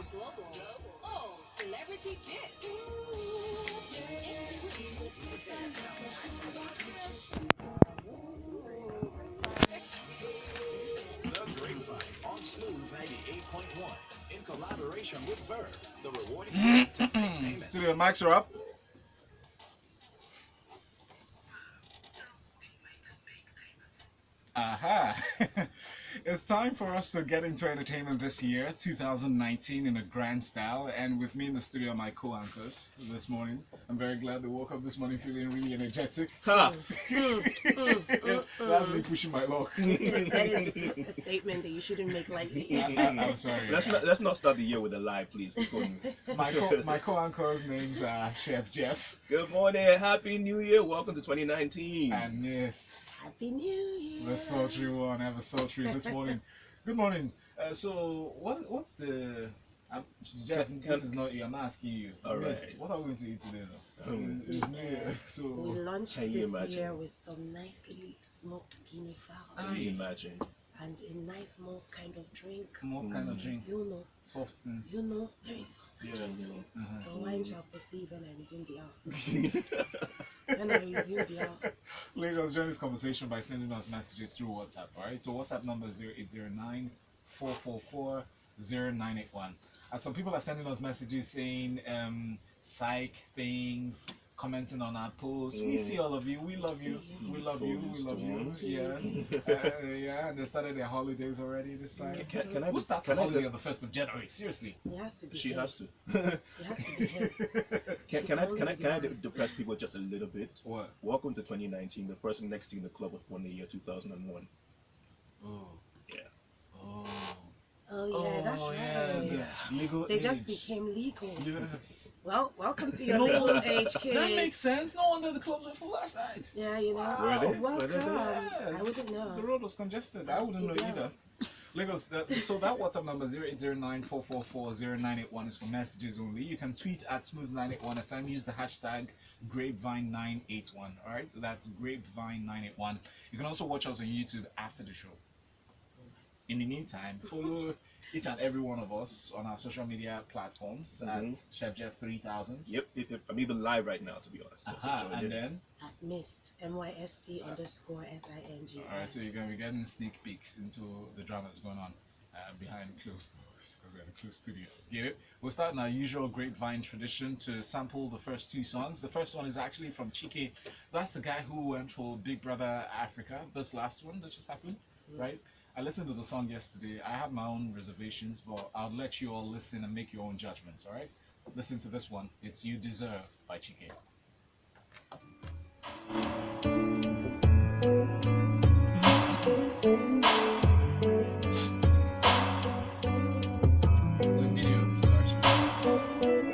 Global. Oh, celebrity gist. The Grapevine on Smooth 98.1 in collaboration with Verve, the rewarding Studio mics are up. Aha! It's time for us to get into entertainment this year, 2019, in a grand style. And with me in the studio are my co-anchors this morning. I'm very glad they woke up this morning feeling really energetic. Ha! That's me pushing my luck. That is a statement that you shouldn't make lightly. I'm sorry. Let's not start the year with a lie, please. My co-anchors' names are Chef Jeff Good morning, Happy New Year, welcome to 2019. and Myst. Happy New Year. The sultry one, ever sultry this morning. Good morning. So, what's the... Jeff, this is not you, I'm asking you. All Myst, right. what are we going to eat today though? It's New Year, We so... launched Can you this imagine? year with some nicely smoked guinea fowl Can you imagine? and a nice malt kind of drink. What kind of drink? You know, Soft things. very soft and Yeah. gentle. Uh-huh. The wine shall proceed when I resume the house. When I resume the house. Ladies, join this conversation by sending us messages through WhatsApp, alright? So WhatsApp number is 0809 444 0981. Some people are sending us messages saying psych things, commenting on our posts. We see all of you. We love you. We love you. We love you. Yes. Yeah, and they started their holidays already this time. Can I Who starts a holiday on the 1st of January? Seriously. It has to be She him. has to. It has to be him. Can I depress people just a little bit? What? Welcome to 2019. The person next to you in the club was born in the year 2001. Oh. Yeah. Oh. Oh yeah, that's right. Yeah. Legal They just age. became legal. Yes. Well, welcome to your No, legal age, kid. That makes sense. No wonder the clubs were full last night. Yeah, you know. Wow. Were they? Welcome. Yeah. I wouldn't know. The road was congested. I wouldn't know Yeah. either. Lagos, so that WhatsApp number 0809 444 0981 is for messages only. You can tweet at Smooth981FM. Use the hashtag Grapevine981. Alright, so that's Grapevine981. You can also watch us on YouTube after the show. In the meantime, follow each and every one of us on our social media platforms at Chef Jeff 3000. Yep. I'm even live right now, to be honest. Aha, So and then At Myst, MYST _SING. alright, so you're gonna be getting sneak peeks into the drama that's going on behind closed doors because we're in a closed studio. Get it? We'll start in our usual Grapevine tradition to sample the first two songs. The first one is actually from Chike. That's the guy who went for Big Brother Africa. This last one that just happened, right? I listened to the song yesterday. I had my own reservations, but I'll let you all listen and make your own judgments, alright? Listen to this one. It's You Deserve by Chike. It's a video too, actually.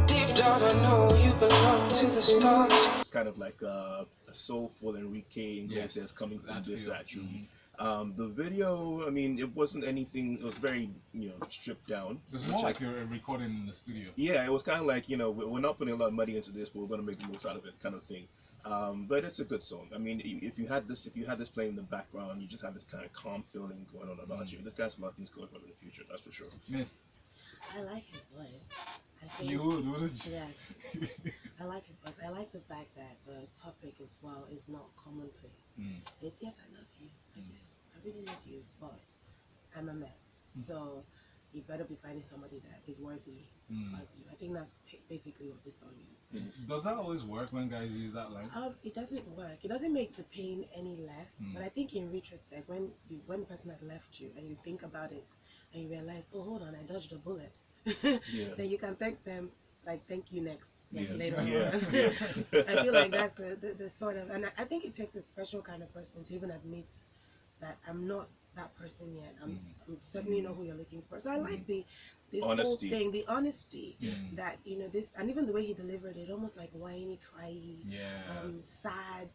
Deep down, I know you belong to the stars. It's kind of like a soulful Enrique Iglesias coming from that this feel. actually. The video, I mean, it wasn't anything. It was very, stripped down. It's more like you're recording in the studio. Yeah, it was kind of like, we're not putting a lot of money into this, but we're gonna make the most out of it, kind of thing. But it's a good song. I mean, if you had this playing in the background, you just have this kind of calm feeling going on about you. This guy's a lot of things going on in the future, that's for sure. Myst, I like his voice. I think, you would, wouldn't you? yes, I like his voice. I like the fact that the topic as well is not commonplace. It's yes, I love you. I do. I really love you, but I'm a mess. So you better be finding somebody that is worthy of you. I think that's basically what this song is. Does that always work when guys use that line? It doesn't work. It doesn't make the pain any less. But I think in retrospect, when the person has left you and you think about it and you realize, oh, hold on, I dodged a bullet. Then you can thank them, like, thank you next, later on. I feel like that's the sort of, and I think it takes a special kind of person to even admit that I'm not that person yet. I'm certainly know who you're looking for. So I like the the Honesty. whole thing, the honesty Mm. that this, and even the way he delivered it, almost like whiny, cryy, Yes. sad,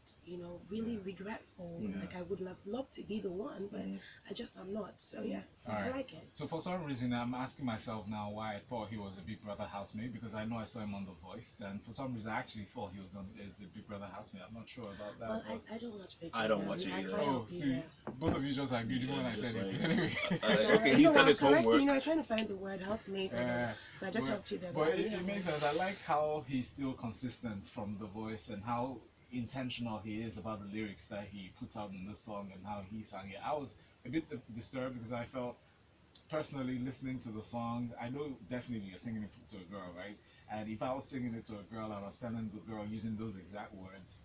really regretful. Yeah. Like I would have loved to be the one, but I'm not. So yeah, I Alright. like it. So for some reason, I'm asking myself now why I thought he was a Big Brother housemate, because I know I saw him on The Voice, and for some reason I actually thought he was a Big Brother housemate. I'm not sure about that. Well, but- I don't watch Big I don't Brother. watch it I either. can't Oh, help you see, there. both of you just agreed even when I said just it. like- Anyway. Okay, he's done his homework. I'm trying to find the word housemate, so I just helped you there. But I really it have makes no- sense. I like how he's still consistent from The Voice and how intentional he is about the lyrics that he puts out in this song and how he sang it. I was a bit disturbed because I felt, personally, listening to the song, I know definitely you're singing it to a girl, right? And if I was singing it to a girl and I was telling the girl using those exact words,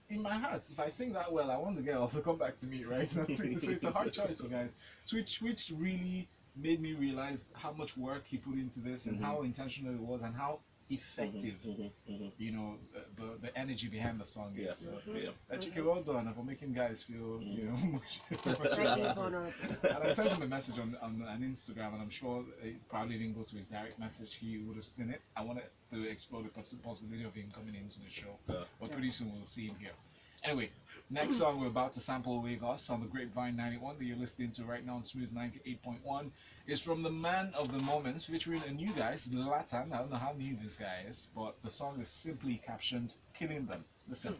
in my heart, if I sing that well, I want the girl to come back to me, right? So it's a hard choice, so guys. So which really made me realize how much work he put into this and how intentional it was and how effective, the energy behind the song is. Yeah. So, Yeah. Chike, well done for making guys feel, much Thank you, vulnerable. And I sent him a message on Instagram, and I'm sure it probably didn't go to his direct message. He would have seen it. I wanted to explore the possibility of him coming into the show, but pretty soon we'll see him here. Anyway, next song we're about to sample Lagos on the Grapevine 91 that you're listening to right now on Smooth 98.1 is from the man of the moment, featuring a new guy, Zlatan. I don't know how new this guy is, but the song is simply captioned "Killing Them." Listen.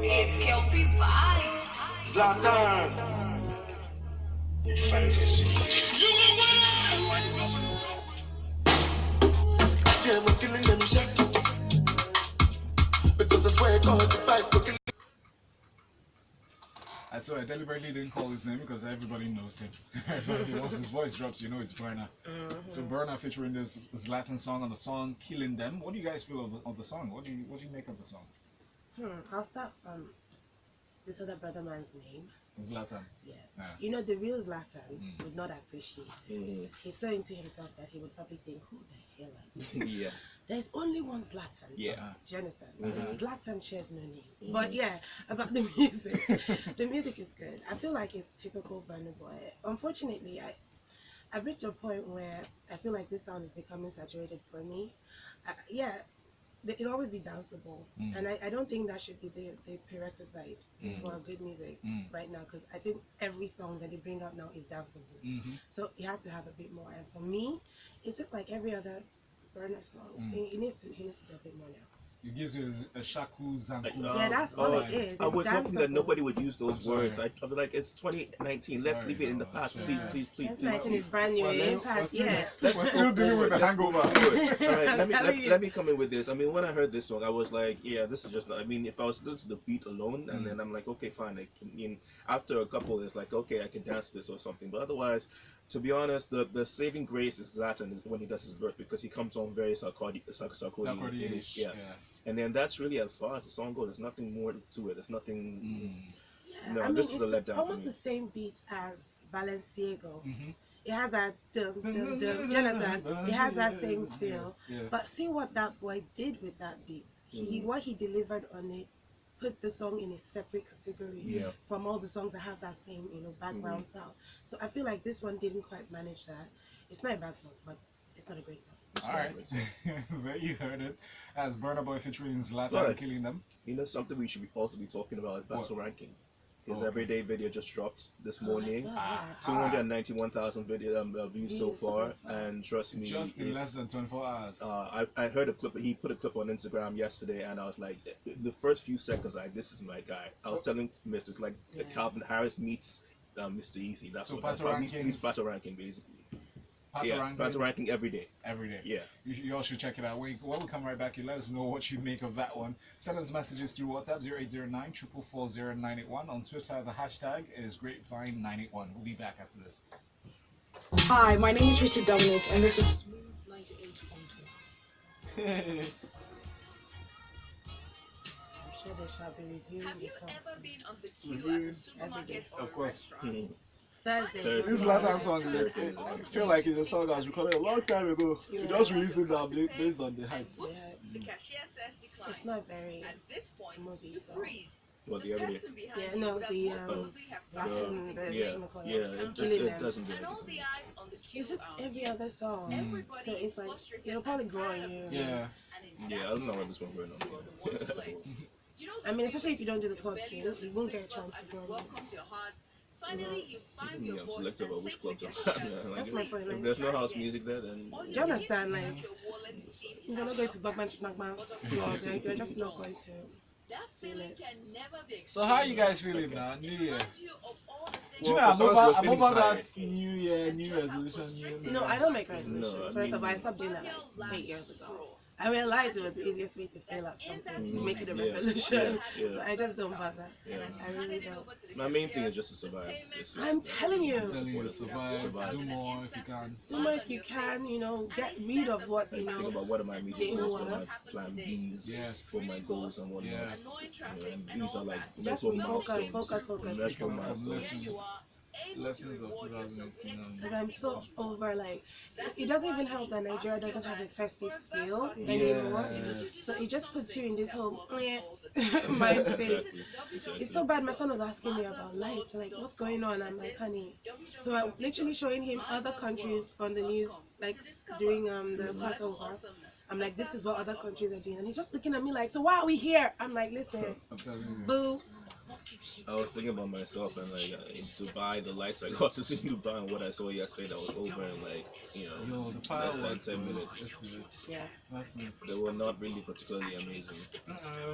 It's Kelpie vibes. Zlatan. Yeah, we're killing them shit. Because I swear God, the fight we're killing. So I deliberately didn't call his name because everybody knows him. Once his voice drops, you know it's Burna. So Burna featuring this Latin song on the song "Killing Them." What do you guys feel of the song? What do you make of the song? I'll start from this other brother man's name. Zlatan. Yes. Yeah. The real Zlatan would not appreciate this. He's so into himself that he would probably think, who the hell are you? Yeah. There's only one Zlatan. Yeah. Do you understand? Zlatan shares no name. But yeah, about the music. The music is good. I feel like it's typical Burna Boy. Unfortunately, I've reached a point where I feel like this sound is becoming saturated for me. It'll always be danceable, and I don't think that should be the prerequisite for good music right now, because I think every song that they bring out now is danceable. So it has to have a bit more, and for me, it's just like every other Burna song. He needs to do a bit more now. It gives you a shaku zanku. Yeah, that's all it is. I was It's hoping that danceable. nobody would use those sorry. words. I'd be like, it's 2019. Let's Sorry, leave it in the bro. past. Yeah. Please. 2019 is brand new. We're It ain't still- past we're yet. still- We're still dealing with the hangover. Good. All right, I'm telling you. let me come in with this. I mean, when I heard this song, I was like, yeah, this is just. I mean, if I was to listen to the beat alone, and then I'm like, okay, fine. I mean, after a couple, it's like, okay, I can dance this or something. But otherwise, to be honest, the saving grace is Zlatan when he does his verse, because he comes on very Sarkodie-ish, yeah. And then that's really as far as the song goes. There's nothing more to it. There's nothing. Yeah, No, I mean, this is it's a letdown for almost me. the same beat as Balenciaga. It has that dum dum dum. Do you understand? It has that same feel. Yeah. But see what that boy did with that beat. What he delivered on it, put the song in a separate category from all the songs that have that same background style. So I feel like this one didn't quite manage that. It's not a bad song, but it's not a great song. Alright, there you heard it. As Burna Boy featuring Zlatan Alright. Killing Them. You know, something we should also be talking about is battle ranking. His Okay. everyday video just dropped this I morning. saw that. 291,000 views so far, and trust me, Just in less it's, than 24 hours. I heard a clip. He put a clip on Instagram yesterday, and I was like, the first few seconds, like, this is my guy. I was telling Myst, it's like Calvin Harris meets Mr. Easy. That's So what that's battle what meets rankings- battle ranking basically. Battle Battle ranking every day. every day. Yeah. You all should check it out. When we come right back, you let us know what you make of that one. Send us messages through WhatsApp 0809 444 0981. On Twitter, the hashtag is Grapevine981. We'll be back after this. Hi, my name is Richard Dominic, and this is Smooth 98.1. I'm sure they shall be reviewing Have the you songs. ever been on the queue at a supermarket or Of a course. restaurant? Thursday. Thursday. This Latin song, I feel like it's a song I was recording a long time ago. You just released it now based on the hype. And whoop, Yeah. the cashier says decline. It's not very At this point, movie you song. freeze. What, the the everyday? person behind Yeah, it no, would have the, most probably have Zlatan, started the Yeah, whatchamacallit, yeah, Killing it them. doesn't do and all anything. the eyes on the It's just every here. other song. Everybody So is it's like frustrated it'll probably and grow tired on of you. it. Yeah. And in Yeah, that I don't know what moment, this one going on. you are the one to blame. You know, I mean, especially if you don't do the your club belly scene, doesn't you won't get a wake chance up to as grow. it welcomes your heart. Finally, you find Yeah, your I'm voice selective and about which sit clubs with I'm your at. share. That's my point. If Like, there's no house music there, then All Do you understand, like, need is to check your wallet to see if you you're have not going to enough Bagman cash. Chigmagma. But of You're, course, you're just you not going don't. to. That feeling can never be So how you explained. guys feeling now? It New Year. reminds you of all the things Do you know, Well, I'm for some, over, we're I'm feeling over tired. that New Year, and New just how resolution, frustrating No, I don't make resolutions. No, I First of all, I mean- stopped doing that Daniel like 8 last years ago. straw. I realized it was the easiest way to fill out something to make it a resolution. Yeah. So I just don't bother. Yeah. I really don't. My main thing is just to survive. It's just- I'm telling you. I'm telling you, survive, do more if you can. Do more if you can, you know, get rid of what, you Like, think know. about what am I meeting Didn't goals, what are wanna. my plan B's Yes. for my goals and whatnot. Yes. You know, and these are like Just measurable focus, milestones. focus, focus. Measurable Speaking of milestones. lessons of 2018 Because I'm so over, like, it doesn't even help that Nigeria doesn't have a festive feel Yeah. anymore. So it just puts you in this whole mind state. It's so bad. My son was asking me about lights, like, what's going on? I'm like, honey. So I'm literally showing him other countries on the news, like, during the Passover. I'm like, this is what other countries are doing. And he's just looking at me like, so why are we here? I'm like, listen, I'm telling you. boo. I was thinking about myself and like in Dubai, the lights I got to see in Dubai and what I saw yesterday that was over in like, you know, Yo, the less than fireworks. 10 minutes. Yeah. That's nice. They were not really particularly amazing.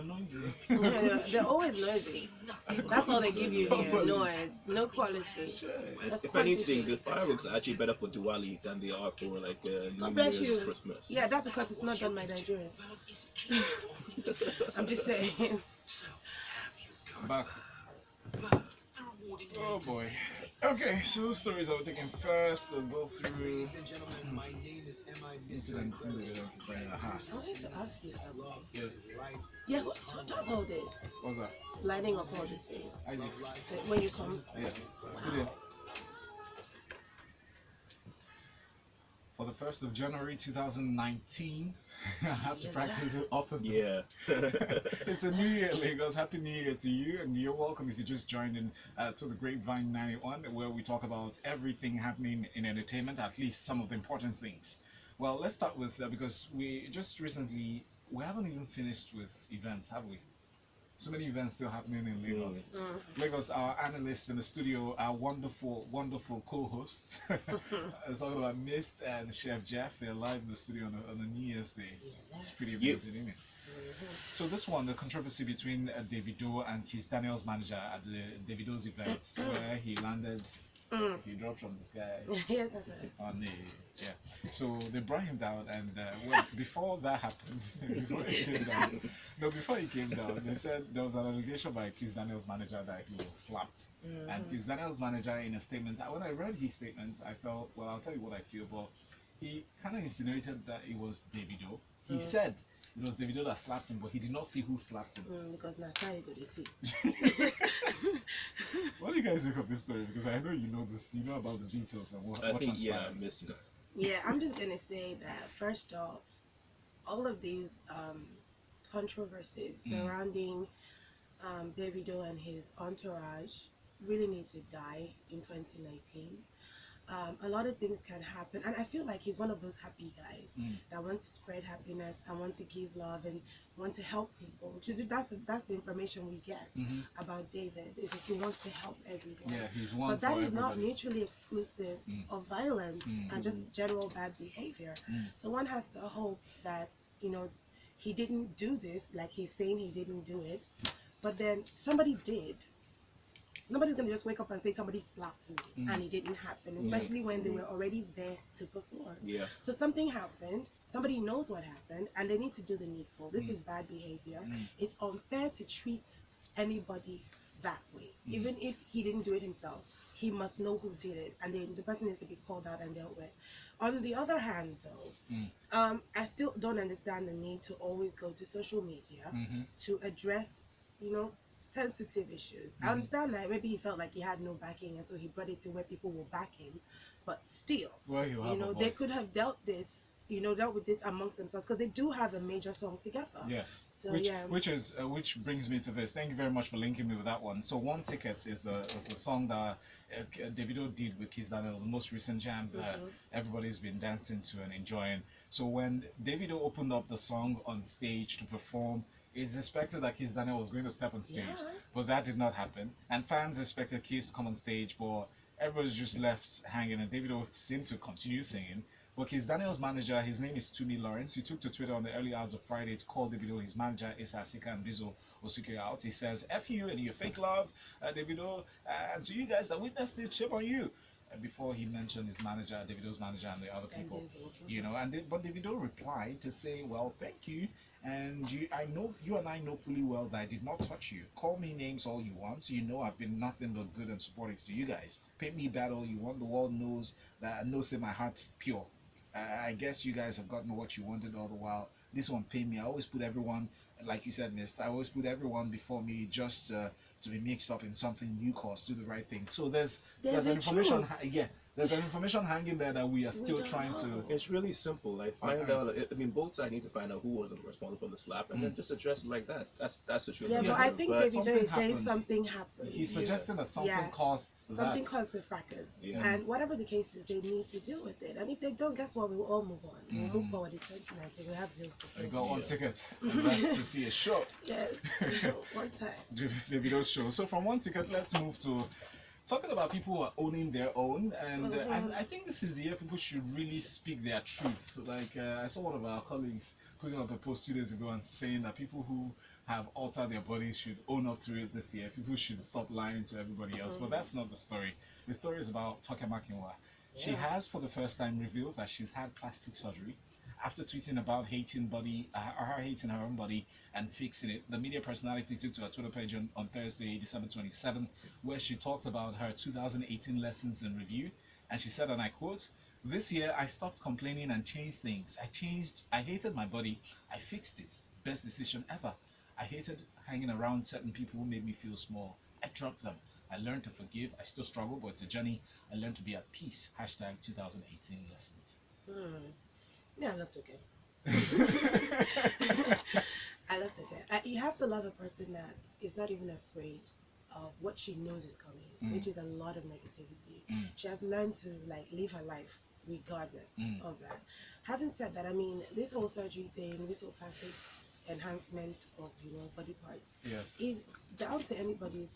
Noisy. Yeah, they're always noisy. That's all they give you here. Noise, no quality. That's If quality. anything, the fireworks are actually better for Diwali than they are for like God New bless Year's, you. Christmas. Yeah, that's because it's not done by Nigerians. I'm just saying. Back. Oh boy. Okay, so stories I was taking first. So go through incident. I wanted to ask you something. Yes. Yeah, who does all this? What's that? Lighting up all these things. I did. So when you come. Yes. Studio. For the 1st of January 2019, I have to practice it often. Yeah. It's a new year, Lagos. Happy New Year to you, and you're welcome if you just joined in to the Grapevine 91, where we talk about everything happening in entertainment, at least some of the important things. Well, let's start with because we just recently, we haven't even finished with events, have we? So many events still happening in Lagos. Lagos, our analysts in the studio, our wonderful, wonderful co-hosts. I was talking about Myst and Chef Jeff. They're live in the studio on a New Year's Day. It's pretty amazing, isn't it? So this one, the controversy between Davido and his Daniel's manager at the Davido's event, where he landed, he dropped from the sky. Yes, I said. On the so they brought him down, and before that happened, before he came down, they said there was an allegation by Kizz Daniel's manager that he was slapped. And Kizz Daniel's manager, in a statement, when I read his statement, I felt, well, I'll tell you what I feel, but he kind of insinuated that it was Davido. He said it was Davido that slapped him, but he did not see who slapped him. Because Nasta you go to see. What do you guys think of this story? Because I know you know this, you know about the details and what I think, transpired. yeah, Myst. Yeah, I'm just gonna say that first off, all of these controversies surrounding Davido and his entourage really need to die in 2019. A lot of things can happen, and I feel like he's one of those happy guys that want to spread happiness and want to give love and want to help people, which is that's the information we get about David, is that he wants to help everyone. Yeah, he's one But that for is not everybody. mutually exclusive of violence and just general bad behavior. So one has to hope that, you know, he didn't do this, like he's saying he didn't do it, but then somebody did. Nobody's gonna just wake up and say somebody slapped me and it didn't happen, especially when they were already there to perform. Yeah. So something happened, somebody knows what happened, and they need to do the needful. This is bad behavior. It's unfair to treat anybody that way. Even if he didn't do it himself, he must know who did it, and then the person needs to be called out and dealt with. On the other hand, though, I still don't understand the need to always go to social media to address, you know, sensitive issues. I understand that maybe he felt like he had no backing, and so he brought it to where people will back him, but still, Well, you know, they could have dealt this dealt with this amongst themselves, because they do have a major song together. Yes. So Which brings me to this. Thank you very much for linking me with that one. So One Ticket is the song that Davido did with Kizz, the most recent jam that everybody's been dancing to and enjoying. So when Davido opened up the song on stage to perform, it's expected that Kizz Daniel was going to step on stage, but that did not happen. And fans expected Kizz to come on stage, but everybody's just left hanging, and Davido seemed to continue singing. But Kizz Daniel's manager, his name is Tumi Lawrence, he took to Twitter on the early hours of Friday to call Davido, his manager, Issa Asika, and Bizo Osike out. He says, F you and your fake love, Davido, and to you guys that witnessed it, shame on you. Before he mentioned his manager, Davido's manager, and the other people, but Davido replied to say, well, thank you, and I know you and I know fully well that I did not touch you. Call me names all you want, so you know I've been nothing but good and supportive to you guys. Paint me bad all you want, the world knows that I know say my heart's pure. I guess you guys have gotten what you wanted all the while. This one paid me. I always put everyone, like you said, Myst, I always put everyone before me just to be mixed up in something new cause, do the right thing. So there's an information, there's an information hanging there that we are still trying to. It's really simple. Like find out. I mean, both sides need to find out who was responsible for the slap, and then just address it like that. That's the truth. Yeah, but I think Davido is saying something happened. He's suggesting that something caused something caused the fracas, and whatever the case is, they need to deal with it. And if they don't, guess what? We will all move on. We'll move forward. It's 2019. We have bills to pay. We got one ticket. And that's to see a show. Yes, one time. Davido's show. So from One Ticket, let's move to talking about people who are owning their own, and I think this is the year people should really speak their truth. Like I saw one of our colleagues putting up a post 2 days ago and saying that people who have altered their bodies should own up to it this year. People should stop lying to everybody else. But that's not the story. The story is about Toke Makinwa. She has for the first time revealed that she's had plastic surgery. After tweeting about her hating her own body and fixing it, the media personality took to her Twitter page on Thursday, December 27th, where she talked about her 2018 lessons in review. And she said, and I quote, "This year I stopped complaining and changed things. I hated my body. I fixed it. Best decision ever. I hated hanging around certain people who made me feel small. I dropped them. I learned to forgive. I still struggle, but it's a journey. I learned to be at peace. Hashtag 2018 lessons." Yeah, I love Toke. I love Toke. You have to love a person that is not even afraid of what she knows is coming, which is a lot of negativity. She has learned to live her life regardless of that. Having said that, I mean, this whole surgery thing, this whole plastic enhancement of body parts is down to anybody's.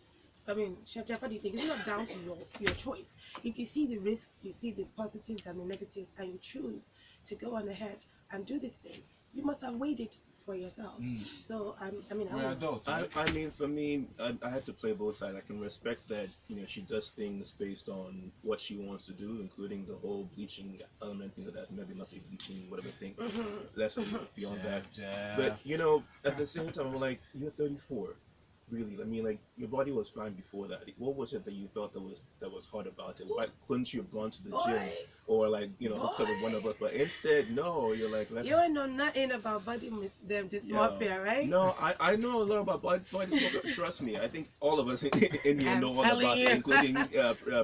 I mean, Chef Jeff, what do you think? It's not down to your choice. If you see the risks, you see the positives and the negatives, and you choose to go on ahead and do this thing, you must have weighed it for yourself. So we're adults. Right? I mean, for me, I have to play both sides. I can respect that she does things based on what she wants to do, including the whole bleaching element, things like that. Maybe not the bleaching, whatever thing. Let's go beyond that. But at the same time, I'm like, you're 34. Really, I mean, your body was fine before that. What was it that you thought that was hard about it? Why couldn't you have gone to the gym or hooked up with one of us? But instead, no, you're like, let's. You don't know nothing about body dysmorphia, right? No, I know a lot about body dysmorphia. Trust me, I think all of us in here know all about it, including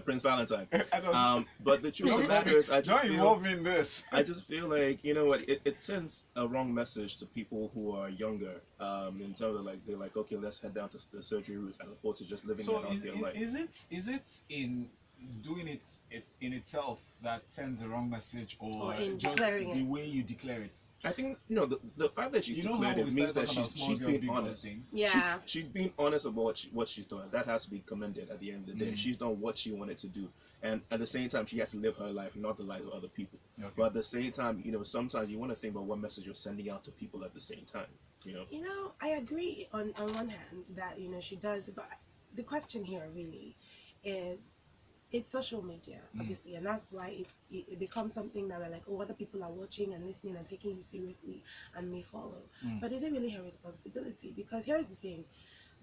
Prince Valentine. But the truth of the matter is, I just feel like it sends a wrong message to people who are younger. In terms of they're like, okay, let's head down to the surgery route as opposed to just living their life. Is it in doing it in itself that sends a wrong message, or just the way you declare it? I think the fact that she declared it means that she's being honest. Yeah, she's being honest about what she's done. That has to be commended at the end of the day. She's done what she wanted to do, and at the same time, she has to live her life, not the lives of other people. But at the same time, sometimes you want to think about what message you're sending out to people at the same time. I agree on one hand that she does, but the question here really is, it's social media, obviously, and that's why it becomes something that we're like, oh, other people are watching and listening and taking you seriously and may follow. But is it really her responsibility? Because here's the thing,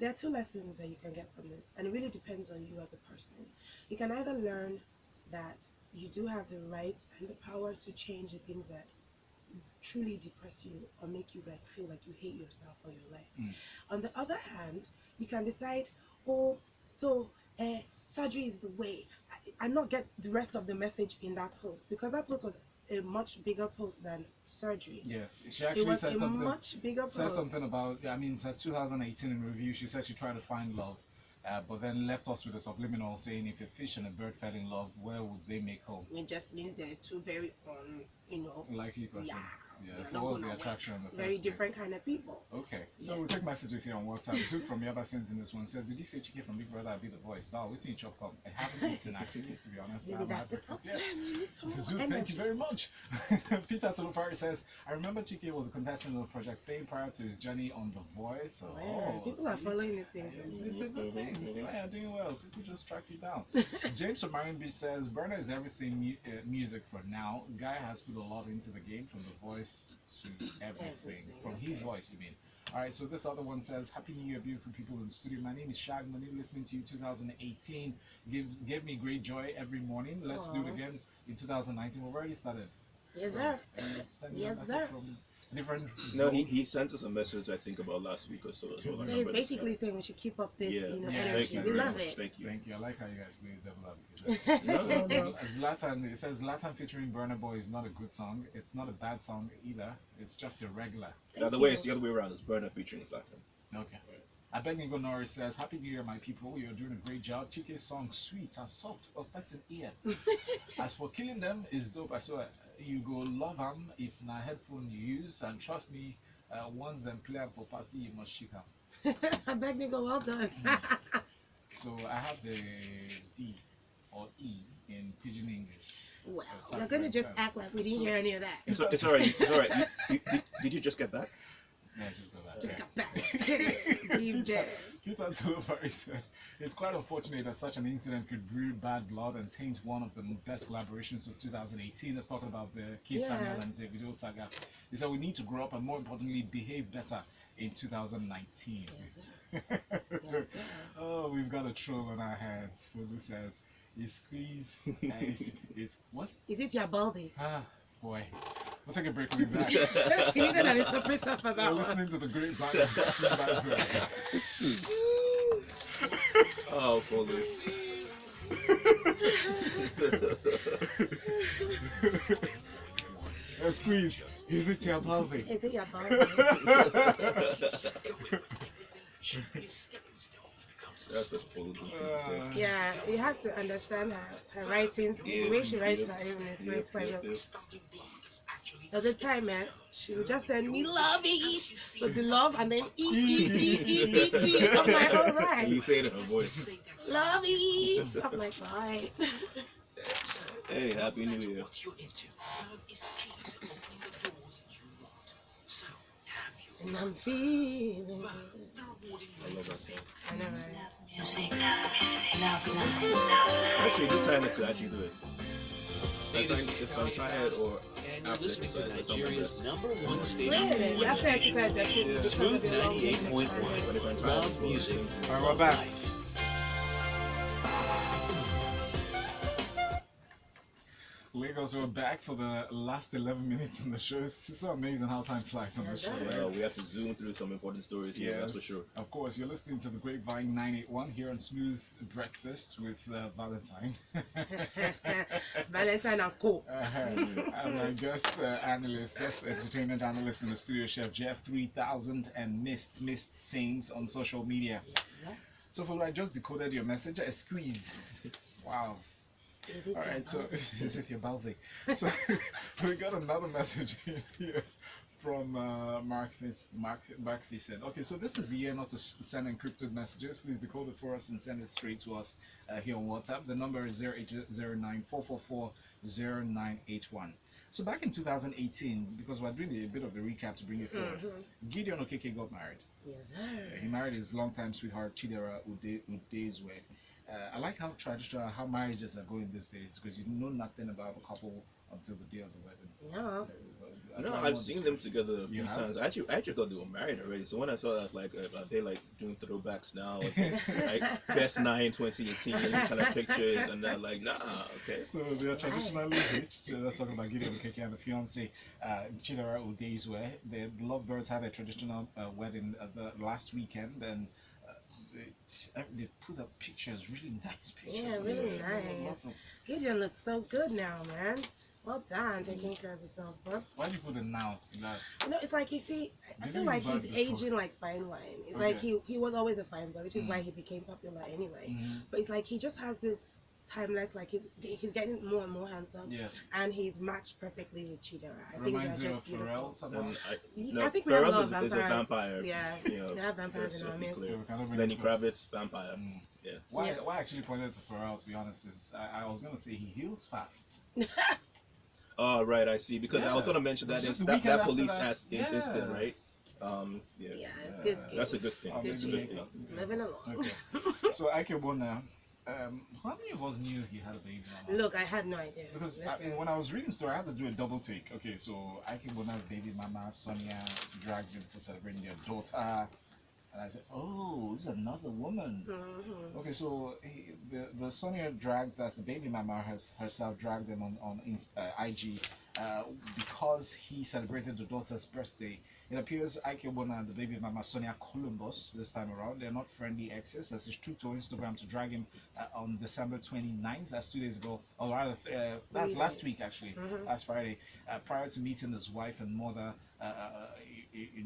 there are two lessons that you can get from this, and it really depends on you as a person. You can either learn that you do have the right and the power to change the things that truly depress you or make you feel like you hate yourself or your life. On the other hand, you can decide, oh, so surgery is the way. I not get the rest of the message in that post, because that post was a much bigger post than surgery. Yes, she It actually was said a something. much bigger Said post. something about. I mean, it's 2018 in review. She said she tried to find love, but then left us with a subliminal saying, "If a fish and a bird fell in love, where would they make home?" It just means they're two very Likely questions. Yeah. they're So not what was gonna the work. attraction in the Very first different place? kind of people. Okay, so Yeah. we'll take messages here on WhatsApp. Zook from Yaba sent in this one said, "Did you say Chike from Big Brother I'd be the voice? Wow, what's in your chop cup? I haven't eaten actually, to be honest. I Maybe haven't that's had the breakfast problem. yet." You need some more Zook, thank you energy. very much. Peter Tolofari says, "I remember Chike was a contestant of Project Fame prior to his journey on The Voice." So, Yeah, people are see? following this thing. It's a good thing. You see why you're doing well. People just track you down. James from Marion Beach says, "Burna is everything music for now. Guy has put a lot into the game, from The Voice to everything. From his voice, you mean?" All right, so this other one says, "Happy New Year, beautiful people in the studio. My name is Shag Money. Listening to you 2018 gave me great joy every morning. Let's do it Aw. again in 2019. We've already started." Yes, sir. Send me a Yes, message sir. from different No, zone. he sent us a message, I think, about last week or so as well. I So remember it's this, basically saying we should keep up this, yeah. Yeah, energy. thank We you very love much. it. Thank you. Thank you. I like how you guys play devil advocate. No, So, no, no. Zlatan, it says Zlatan featuring Burna Boy is not a good song. It's not a bad song either. It's just irregular. The other way, it's the other way around. It's Burna featuring Zlatan. Okay. Abednego Norris says, "Happy New Year, my people. You're doing a great job. Chike's song sweet and soft for person ear. As for killing them, is dope. I saw you go love them if na headphone you use, and trust me, once them play am for party, you must shake am." I beg you go, well done. So I have the D or E in Pidgin English. Well, That's we're gonna just sense. act like we didn't So- hear any of that. It's alright. It's alright. Did you just get back? Yeah, just go back. Just Yeah. got back. Leave Peter, there. Peter Tolofari said, "It's quite unfortunate that such an incident could brew bad blood and taint one of the best collaborations of 2018. Let's talk about the Kizz Yeah. and Davido saga." He said, "We need to grow up and, more importantly, behave better in 2019. Yes, sir. Yes, sir. Oh, we've got a troll on our hands. Folu says, "You squeeze, it's what? Is it your baldy? Ah, boy. We'll take a break. We'll be back." You needed an interpreter for You're that one. listening to the Grapevine. It's brought to you by Burna. Oh, Folu. Squeeze. Is it your baldy? Is it your baldy? That's a Folu thing to say. Yeah, you have to understand her writings. The way she writes her even is very special. There was a time, man, she would just send me love it. So the love and then eat. I'm like, all And right. you say it in her voice. Love it. I'm like, all right. Hey, Happy New Year. And I'm feeling good. I love that song. I know, right? Actually, good time to actually do it. Ladies If I'm tired or and you're after listening to exercise or something, Nigeria's that's- #1 Wait a station. minute. After exercise, that should be Smooth 98.1. But if I'm tired, Love it's music. All right, we're Love back. life. Lagos, we're back for the last 11 minutes on the show. It's so amazing how time flies on the show. Yeah, Well, we have to zoom through some important stories here, that's for sure. Of course, you're listening to the Grapevine 981 here on Smooth Breakfast with Valentine. Valentine and Co. And my guest guest entertainment analyst in the studio, Chef Jeff 3000 and Myst Sings on social media. So, Folu, I just decoded your message. A squeeze. Wow. Is it All your right, so baldy? is it your baldy? So we got another message in here from Mark Fee said, "Okay, so this is the year not to send encrypted messages. Please decode it for us and send it straight to us here on WhatsApp. The number is 0809-444-0981. So back in 2018, because we're doing a bit of a recap to bring you forward, Gideon Okeke got married. Yes, sir. He married his longtime sweetheart Chidera Uduezue. I like how traditional, how marriages are going these days, because you know nothing about a couple until the day of the wedding. No. No, I've seen them together a few You have? times. I actually thought they were married already. So when I saw that, like, are they like doing throwbacks now? Like best 9 2018 kind of pictures, and they're like, nah, okay. So they are traditionally hitched. So let's talk about Gideon Okeke and the fiance Chidera Uduezue. The lovebirds had a traditional wedding the last weekend, and they put up pictures, really nice pictures. Yeah, on really social media. I love nice. them. Gideon looks so good now, man. Well done, taking care of yourself, bro. Why do you put the now? Like, You know, it's like you see, I Didn't feel you like bad he's before? aging like fine wine. It's Okay. like he was always a fine boy, which is why Mm. he became popular anyway. mhm. But it's like he just has this timeless, like he's getting more and more handsome, Yes. and he's matched perfectly with Chidera. I think Reminds they're you just of Pharrell beautiful. somehow. I think we have a Pharrell lot of is a vampires. vampire. Yeah, You know, we have vampires in our midst. So we cannot bring Lenny it close. Kravitz, vampire. Mm. Yeah. Why Yeah. I actually pointed to Pharrell, to be honest, is I was gonna say he heals fast. Oh, right, I see. Because I was Yeah. going to mention It's that just that, the weekend that after police that. incident, right? Yes. Yeah. Yeah, it's good skin. That's a good thing. Oh, Good It's a maybe good cheese. thing. Moving along. Okay. So Okeke, how many of us knew he had a baby mama? Look, I had no idea. Because Listen. when I was reading the story, I had to do a double take. Okay, so Okeke baby mama Sonia drags him for celebrating their daughter, and I said, "Oh, this is another woman." Mhm. Okay, so the Sonia dragged, as the baby mama herself dragged them on IG because he celebrated the daughter's birthday. It appears Okeke and the baby mama Sonia Columbus this time around, they're not friendly exes, as she took to Instagram to drag him on December 29th, that's 2 days ago, or rather that's last week actually, Mhm. last Friday, prior to meeting his wife and mother,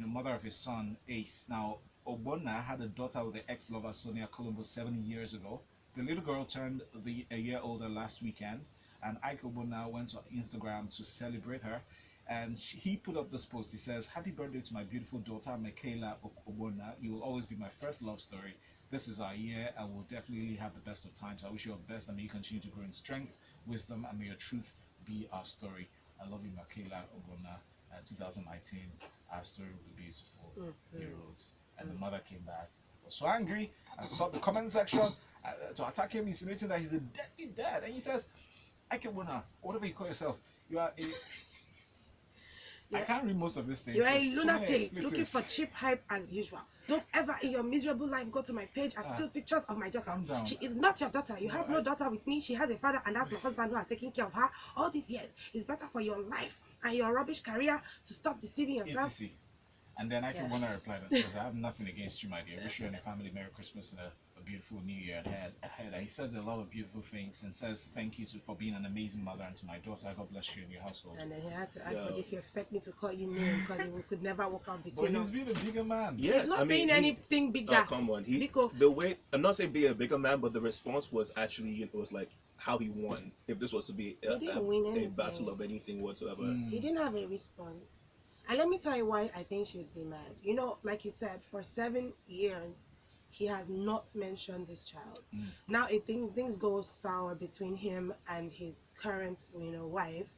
mother of his son Ace. Now Ogbonna had a daughter with the ex-lover Sonia Columbus 7 years ago. The little girl turned a year older last weekend, and Okeke went to Instagram to celebrate her, and he put up this post. He says, "Happy birthday to my beautiful daughter, Michaela Ogbonna. You will always be my first love story. This is our year, and we'll definitely have the best of times. I wish you all the best, and may you continue to grow in strength, wisdom, and may your truth be our story. I love you, Michaela Ogbonna. 2019, our story will be beautiful. Mhm. Heroes." And the mother came back, was so angry, and stopped the comment section to attack him, insinuating that he's a deadbeat dad. And he says, Okeke, whatever you call yourself, you are a... I can't read most of this thing. You're so a so many lunatic looking expletives. for cheap hype as usual. Don't ever in your miserable life go to my page and steal pictures of my daughter. Calm down. She is not your daughter. You have no daughter with me. She has a father, and that's my husband who has taken care of her all these years. It's better for your life and your rubbish career to stop deceiving yourself. etc. And then Okeke replied and says, "I have nothing against you, my dear. Wish you and your family Merry Christmas and a beautiful New Year ahead." And he said a lot of beautiful things and says, "Thank you for being an amazing mother, and to my daughter, God bless you and your household." And then he had to add, Yeah. "But if you expect me to call you name, because it could never work out But between he's us." been a bigger man. Yeah, He's not I mean, being anything bigger. Oh, come on. Because The way, I'm not saying be a bigger man, but the response was actually, it was like how he won. If this was to be He didn't win a anything. battle of anything whatsoever. Mm. He didn't have a response. And let me tell you why I think she would be mad. You know, like you said, for 7 years, he has not mentioned this child. Mm. Now, things go sour between him and his current, wife,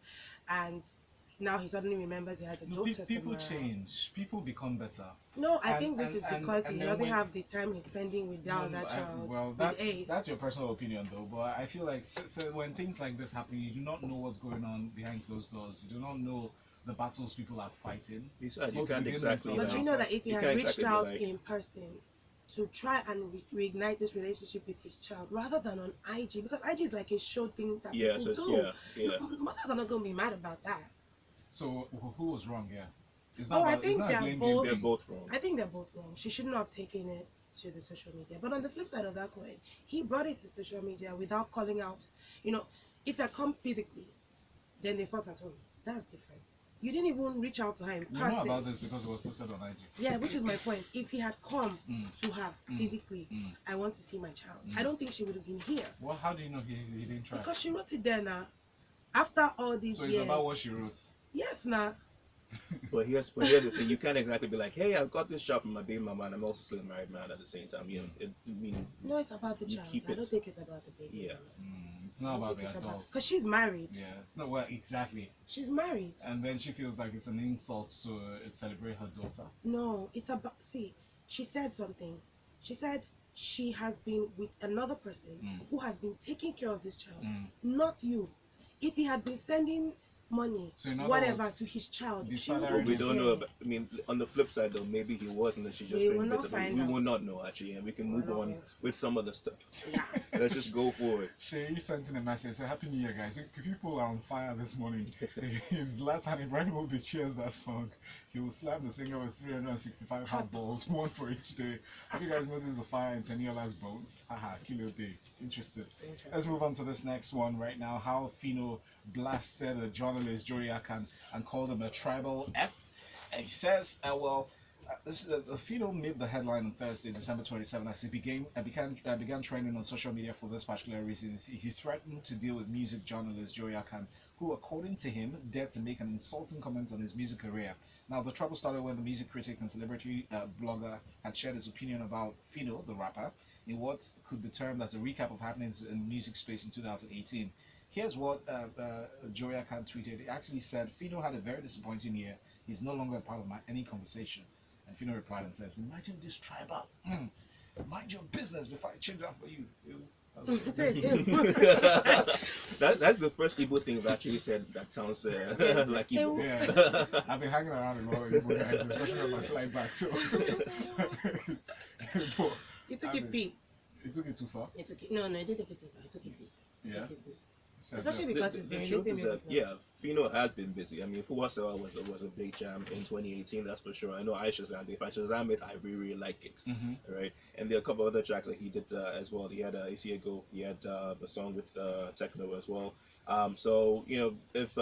and now he suddenly remembers he has a No, daughter. people somewhere else. change. People become better. No, I And- think this and- is and- because and he then doesn't when- have the time he's spending with that other child. Well, with Ace. that's your personal opinion, though. But I feel like so when things like this happen, you do not know what's going on behind closed doors. You do not know the battles people are fighting. Besides, you Both can't within exactly. themselves But you and know outside. that if he You had can't reached exactly be out like- in person to try and reignite this relationship with his child rather than on IG, because IG is like a show thing that Yeah, people so do. yeah. Mothers are not going to be mad about that. So who was wrong here? It's Oh, I it's think not a they're blame both- They're game. both wrong. I think they're both wrong. She shouldn't have taken it to the social media. But on the flip side of that coin, he brought it to social media without calling out. If I come physically, then they fought at home. That's different. You didn't even reach out to her in We know about person. this because it was posted on IG. Yeah, which is my point. If he had come Mm. to her Mm. physically, Mm. I want to see my child. Mm. I don't think she would have been here. Well, how do you know he didn't try? Because she wrote it there now. After all these So years. it's about what she wrote. Yes, now. But here's the thing: you can't exactly be like, "Hey, I've got this shot from my baby mama, and I'm also still a married man at the same time." No, it's about the You child. keep I it. don't think it's about the baby. Yeah. It's not about the adults. Because she's married. Yeah, it's not exactly. She's married. And then she feels like it's an insult to celebrate her daughter. No, it's about. See, she said something. She said she has been with another person Mm. who has been taking care of this child, Mm. not you. If he had been sending money, So in other whatever words, to his child. the She father won't We already- don't care. know. I mean, on the flip side, though, maybe he was, and then she just We feeling will not bitter. find We out. will not know actually, and we can We move will not on know. with some of the stuff. Yeah. Let's just go forward. Shay sent in a message, say, Happy New Year, guys. People are on fire this morning. If Zlatan Ibrahimovic cheers that song, he will slap the singer with 365 hot balls, one for each day. Have you guys noticed the fire in Teniola's bones? Haha, kilo day. Interested. Let's move on to this next one right now. How Phyno blasted the journalist Jory Akan and called him a tribal F. And he says, the Phyno made the headline on Thursday, December 27, as it began trending on social media for this particular reason. He threatened to deal with music journalist Jory Akan, who, according to him, dared to make an insulting comment on his music career. Now, the trouble started when the music critic and celebrity blogger had shared his opinion about Phyno, the rapper, in what could be termed as a recap of happenings in the music space in 2018. Here's what Jory Akan tweeted. He actually said, Phyno had a very disappointing year. He's no longer a part of any conversation. And Phyno replied and says, imagine this tribal. Mind your business before I change that for you. It says him. That's the first Igbo thing I've actually said that sounds like Igbo. Yeah, I've been hanging around a lot of Igbo guys, especially on my flight back. So, But, He took I it mean, big. It took it too far. He took it. No, he didn't take it too far. He took it big. He Yeah. took it big. So, Especially The, because the, he's the been truth releasing is that, music. yeah, Phyno has been busy. I mean, Fuwasawa was a big jam in 2018, that's for sure. I know I Shazam. If I Shazam it, I really like it. Right? And there are a couple other tracks that he did as well. He had Isiego, he had a song with Techno as well. So, if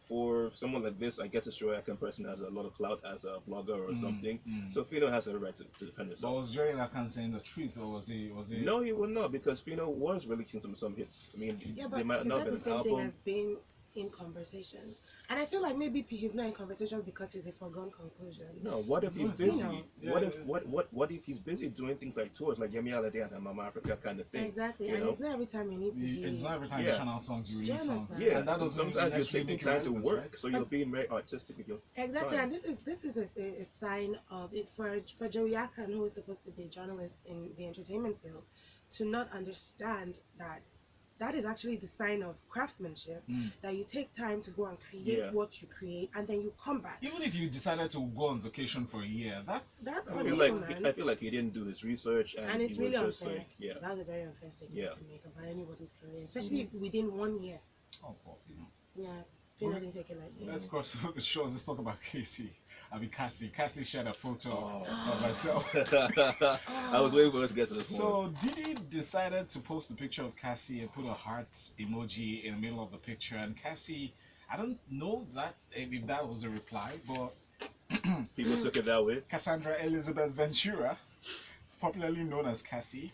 for someone like this, I guess a Jory Akan person has a lot of clout as a blogger or something. So Phyno has a right to defend But himself. was Jory Akan saying the truth, or was he? No, he would not, because Phyno was releasing some hits. I mean, Yeah, they but might is not that have the been an same thing album. as being in conversations? And I feel like maybe he's not in conversations because he's a foregone conclusion. No, what if he's You busy? know. What if he's busy doing things like tours, like Yemi Alade and Mama Africa kind of thing? Exactly, you and know? it's not every time you need to be. It's not every time Yeah. you churn out songs, you release Jonathan. songs. Yeah, and that doesn't sometimes you're necessarily taking make it time to relevant, work, right? so you're being very artistic with your Exactly, time. and this is a sign of it for Jory Akan, who is supposed to be a journalist in the entertainment field, to not understand that is actually the sign of craftsmanship, that you take time to go and create what you create, and then you come back. Even if you decided to go on vacation for a year, that's That's I on feel you, like man. I feel like he didn't do his research, and And it's he really was just unfair. like, yeah. That was a very unfair statement Yeah. to make about anybody's career, especially within 1 year. oh, poor Phyno. Yeah, Phyno didn't take it lightly. Let's cross over the shores. Let's talk about Cassie. Cassie shared a photo of herself. I was waiting for us to get to this point. So Diddy decided to post a picture of Cassie and put a heart emoji in the middle of the picture. And Cassie, I don't know if that was a reply, but People took it that way. Cassandra Elizabeth Ventura, popularly known as Cassie,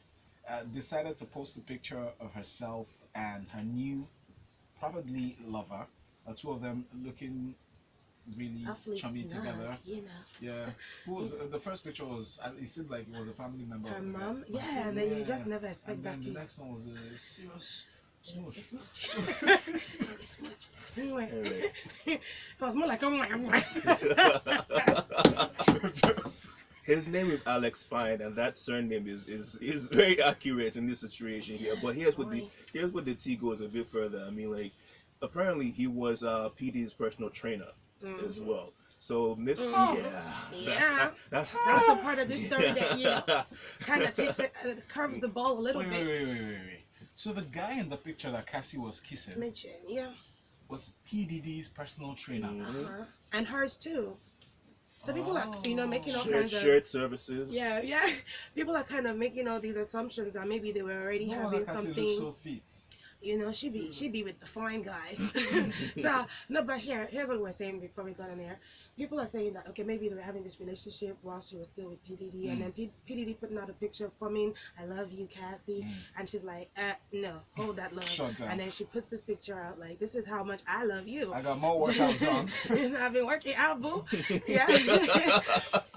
decided to post a picture of herself and her new, probably lover. The two of them looking really Awfully chummy snug, together. you know. Yeah. Who was the first picture was? It seemed like it was a family member. Her of the guy. mom, yeah, and then you just never expect And that then the kiss. next one was a serious smooch. It's much. It's much. Anyway, it was more like His name is Alex Fine, and that surname is very accurate in this situation here. But here's what the tea goes a bit further. I mean, like, apparently he was PD's personal trainer as well. So Myst, that's That's the part of this story that kind of takes it, curves the ball a little bit. Wait. So the guy in the picture that Cassie was kissing Smidgen, yeah. was P Diddy's personal trainer. And hers too. So people are, making all shared, kinds of shared services. yeah. People are kind of making all these assumptions that maybe they were already No, having Cassie something. looks so fit. She be with the fine guy. So no, but here's what we're saying before we got on air. People are saying that okay, maybe they were having this relationship while she was still with PDD, and then PDD putting out a picture for me. I love you, Cassie, and she's like, no, hold that love. Shut down. And then she puts this picture out like, this is how much I love you. I got more workout done. I've been working out, boo. Yeah.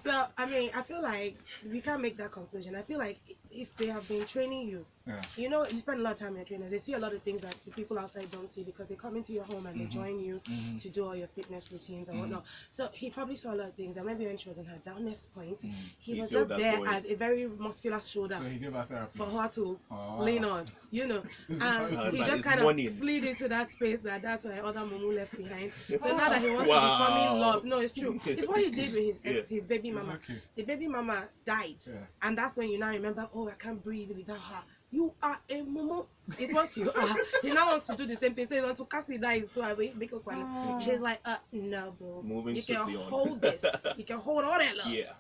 So I mean, I feel like we can't make that conclusion. I feel like if they have been training you, Yeah. you know, you spend a lot of time with your trainers. They see a lot of things that the people outside don't see because they come into your home and they join you to do all your fitness routines and whatnot. So he probably saw a lot of things, and maybe when she was in her downest point, he was filled just that there void. as a very muscular shoulder So he gave her therapy. for her to Oh, lean on, you know. This is how And you he do it. just It's kind money. of slid into that space that's why other Mumu left behind. So now that he wants Wow. to be falling in love, no, it's true. It's what he did with his ex, Yeah. his baby It's mama. okay. The baby mama died, Yeah. and that's when you now remember, oh, I can't breathe without her. You are a Mumu. It's what you are. He now wants to do the same thing. So he wants to Cassie dies too. I make a quan. She's like, no, bro. Moving You can swiftly on. hold this. You can hold all that love. Yeah.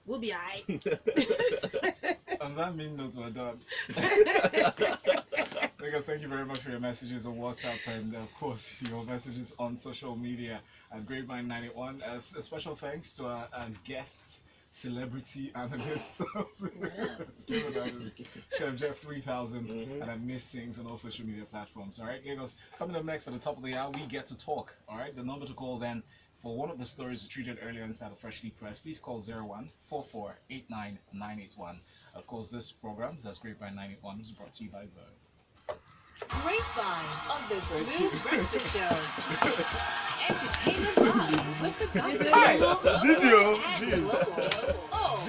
We'll be alright. On that mean note, we're done. Because thank you very much for your messages on WhatsApp and of course your messages on social media at Grapevine 91. A special thanks to our guests, celebrity analysts, Chef Jeff 3000 and at Myst Sings on all social media platforms. All right, Lagos. Coming up next at the top of the hour, we get to talk. All right, the number to call then for one of the stories we treated earlier inside of Freshly Pressed, please call 01-4489-981. Of course, this program, that's Grapevine 91, is brought to you by Verve. Grapevine on the Smooth Breakfast Show. Entertainment us with the gossip. Did you? And the Jeez. local. Oh.